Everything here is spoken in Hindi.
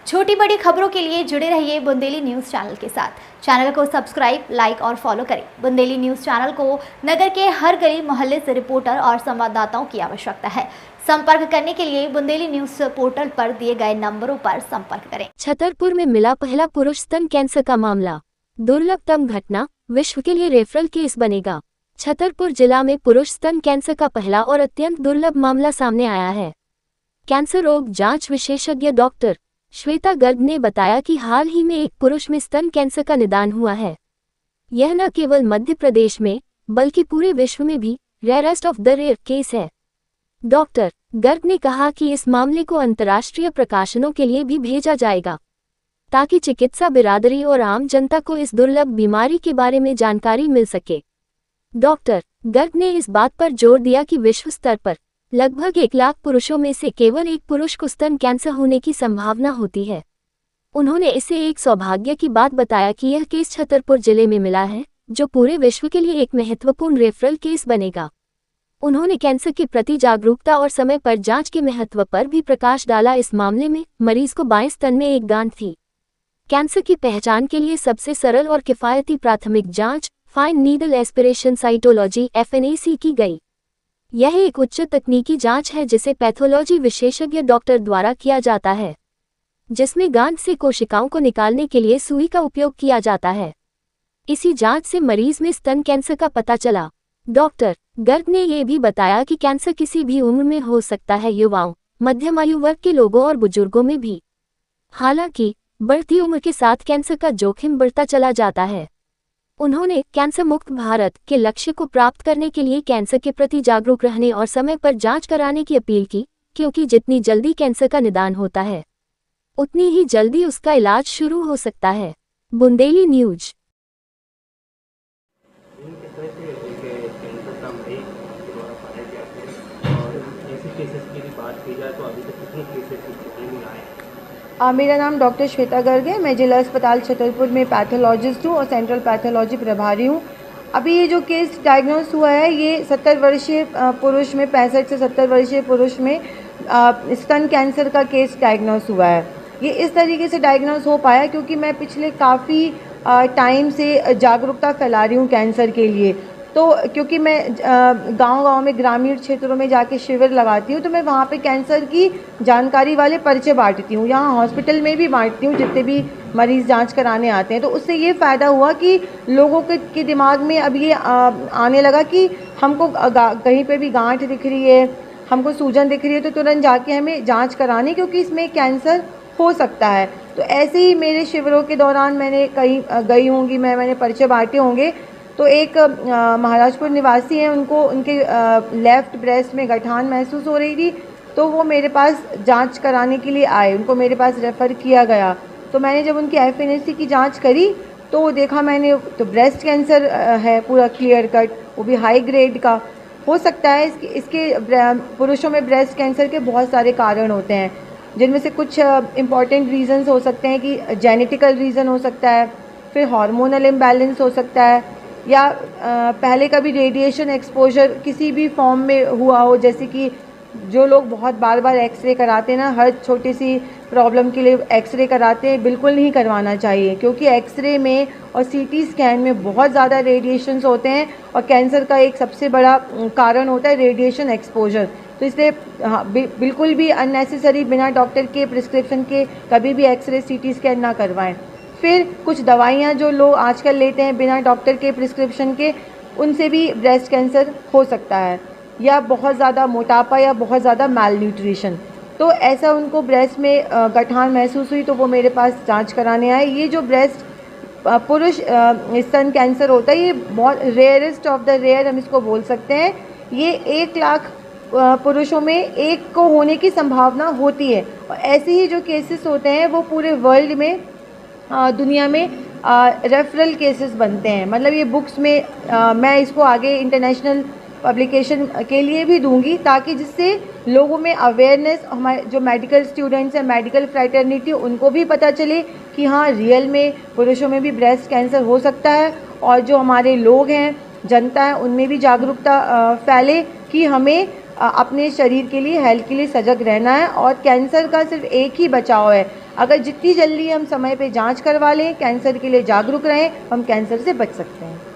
छोटी बड़ी खबरों के लिए जुड़े रहिए बुंदेली न्यूज़ चैनल के साथ। चैनल को सब्सक्राइब, लाइक और फॉलो करें। बुंदेली न्यूज़ चैनल को नगर के हर गली मोहल्ले से रिपोर्टर और संवाददाताओं की आवश्यकता है। संपर्क करने के लिए बुंदेली न्यूज़ पोर्टल पर दिए गए नंबरों पर संपर्क करें। छतरपुर में मिला पहला पुरुष स्तन कैंसर का मामला। दुर्लभतम घटना, विश्व के लिए रेफरल केस बनेगा। छतरपुर जिला में पुरुष स्तन कैंसर का पहला और अत्यंत दुर्लभ मामला सामने आया है। कैंसर रोग जांच विशेषज्ञ डॉक्टर श्वेता गर्ग ने बताया कि हाल ही में एक पुरुष में स्तन कैंसर का निदान हुआ है। यह न केवल मध्य प्रदेश में बल्कि पूरे विश्व में भी rarest of the rare case है। डॉक्टर गर्ग ने कहा कि इस मामले को अंतर्राष्ट्रीय प्रकाशनों के लिए भी भेजा जाएगा ताकि चिकित्सा बिरादरी और आम जनता को इस दुर्लभ बीमारी के बारे में जानकारी मिल सके। डॉक्टर गर्ग ने इस बात पर जोर दिया कि विश्व स्तर पर लगभग 1 लाख पुरुषों में से केवल एक पुरुष को स्तन कैंसर होने की संभावना होती है। उन्होंने इसे एक सौभाग्य की बात बताया कि यह केस छतरपुर जिले में मिला है, जो पूरे विश्व के लिए एक महत्वपूर्ण रेफरल केस बनेगा। उन्होंने कैंसर के प्रति जागरूकता और समय पर जांच के महत्व पर भी प्रकाश डाला। इस मामले में मरीज को बाएं स्तन में एक गांठ थी। कैंसर की पहचान के लिए सबसे सरल और किफायती प्राथमिक जांच fine needle aspiration cytology (FNAC) की गई। यह एक उच्च तकनीकी जांच है जिसे पैथोलॉजी विशेषज्ञ डॉक्टर द्वारा किया जाता है, जिसमें गांठ से कोशिकाओं को निकालने के लिए सुई का उपयोग किया जाता है। इसी जांच से मरीज में स्तन कैंसर का पता चला। डॉक्टर गर्ग ने यह भी बताया कि कैंसर किसी भी उम्र में हो सकता है, युवाओं, मध्यम आयु वर्ग के लोगों और बुजुर्गों में भी। हालांकि बढ़ती उम्र के साथ कैंसर का जोखिम बढ़ता चला जाता है। उन्होंने कैंसर मुक्त भारत के लक्ष्य को प्राप्त करने के लिए कैंसर के प्रति जागरूक रहने और समय पर जांच कराने की अपील की, क्योंकि जितनी जल्दी कैंसर का निदान होता है उतनी ही जल्दी उसका इलाज शुरू हो सकता है। बुंदेली न्यूज। मेरा नाम डॉक्टर श्वेता गर्ग है। मैं जिला अस्पताल छतरपुर में पैथोलॉजिस्ट हूँ और सेंट्रल पैथोलॉजी प्रभारी हूँ। अभी ये जो केस डायग्नोस हुआ है, ये 70 वर्षीय पुरुष में, 65 से 70 वर्षीय पुरुष में स्तन कैंसर का केस डायग्नोस हुआ है। ये इस तरीके से डायग्नोस हो पाया क्योंकि मैं पिछले काफ़ी टाइम से जागरूकता फैला रही हूँ कैंसर के लिए। तो क्योंकि मैं गांव-गांव में, ग्रामीण क्षेत्रों में जाके शिविर लगाती हूँ, तो मैं वहाँ पे कैंसर की जानकारी वाले पर्चे बांटती हूँ। यहाँ हॉस्पिटल में भी बांटती हूँ, जितने भी मरीज़ जांच कराने आते हैं। तो उससे ये फ़ायदा हुआ कि लोगों के दिमाग में अब ये आने लगा कि हमको कहीं पे भी गांठ दिख रही है, हमको सूजन दिख रही है, तो तुरंत जाके हमें जाँच करानी, क्योंकि इसमें कैंसर हो सकता है। तो ऐसे ही मेरे शिविरों के दौरान मैंने कहीं गई होंगी, मैंने पर्चे बांटे होंगे। तो एक महाराजपुर निवासी हैं, उनको उनके लेफ़्ट ब्रेस्ट में गठान महसूस हो रही थी, तो वो मेरे पास जांच कराने के लिए आए। उनको मेरे पास रेफ़र किया गया। तो मैंने जब उनकी FNAC की जांच करी तो वो देखा मैंने, तो ब्रेस्ट कैंसर है पूरा क्लियर कट, वो भी हाई ग्रेड का। हो सकता है इसके पुरुषों में ब्रेस्ट कैंसर के बहुत सारे कारण होते हैं, जिनमें से कुछ इम्पॉर्टेंट रीज़न्स हो सकते हैं कि जेनेटिकल रीज़न हो सकता है, फिर हार्मोनल इम्बैलेंस हो सकता है, या पहले कभी रेडिएशन एक्सपोजर किसी भी फॉर्म में हुआ हो। जैसे कि जो लोग बहुत बार बार एक्सरे कराते हैं ना, हर छोटी सी प्रॉब्लम के लिए एक्सरे कराते हैं, बिल्कुल नहीं करवाना चाहिए, क्योंकि एक्सरे में और CT स्कैन में बहुत ज़्यादा रेडिएशंस होते हैं और कैंसर का एक सबसे बड़ा कारण होता है रेडिएशन एक्सपोजर। तो इसलिए बिल्कुल भी अननेसेसरी बिना डॉक्टर के प्रिस्क्रिप्शन के कभी भी एक्सरे CT स्कैन ना करवाएं। फिर कुछ दवाइयाँ जो लोग आजकल लेते हैं बिना डॉक्टर के प्रिस्क्रिप्शन के, उनसे भी ब्रेस्ट कैंसर हो सकता है, या बहुत ज़्यादा मोटापा या बहुत ज़्यादा माल न्यूट्रिशन। तो ऐसा उनको ब्रेस्ट में गठान महसूस हुई, तो वो मेरे पास जांच कराने आए। ये जो ब्रेस्ट पुरुष स्तन कैंसर होता है, ये बहुत रेयरेस्ट ऑफ द रेयर हम इसको बोल सकते हैं। ये 1 लाख पुरुषों में एक को होने की संभावना होती है। और ऐसे ही जो केसेस होते हैं वो पूरे वर्ल्ड में, दुनिया में रेफरल केसेस बनते हैं। मतलब ये बुक्स में मैं इसको आगे इंटरनेशनल पब्लिकेशन के लिए भी दूंगी, ताकि जिससे लोगों में अवेयरनेस, हमारे जो मेडिकल स्टूडेंट्स हैं, मेडिकल फ्रेटर्निटी, उनको भी पता चले कि हाँ, रियल में पुरुषों में भी ब्रेस्ट कैंसर हो सकता है। और जो हमारे लोग हैं, जनता है, उनमें भी जागरूकता फैले कि हमें अपने शरीर के लिए, हेल्थ के लिए सजग रहना है। और कैंसर का सिर्फ एक ही बचाव है, अगर जितनी जल्दी हम समय पे जांच करवा लें, कैंसर के लिए जागरूक रहें, हम कैंसर से बच सकते हैं।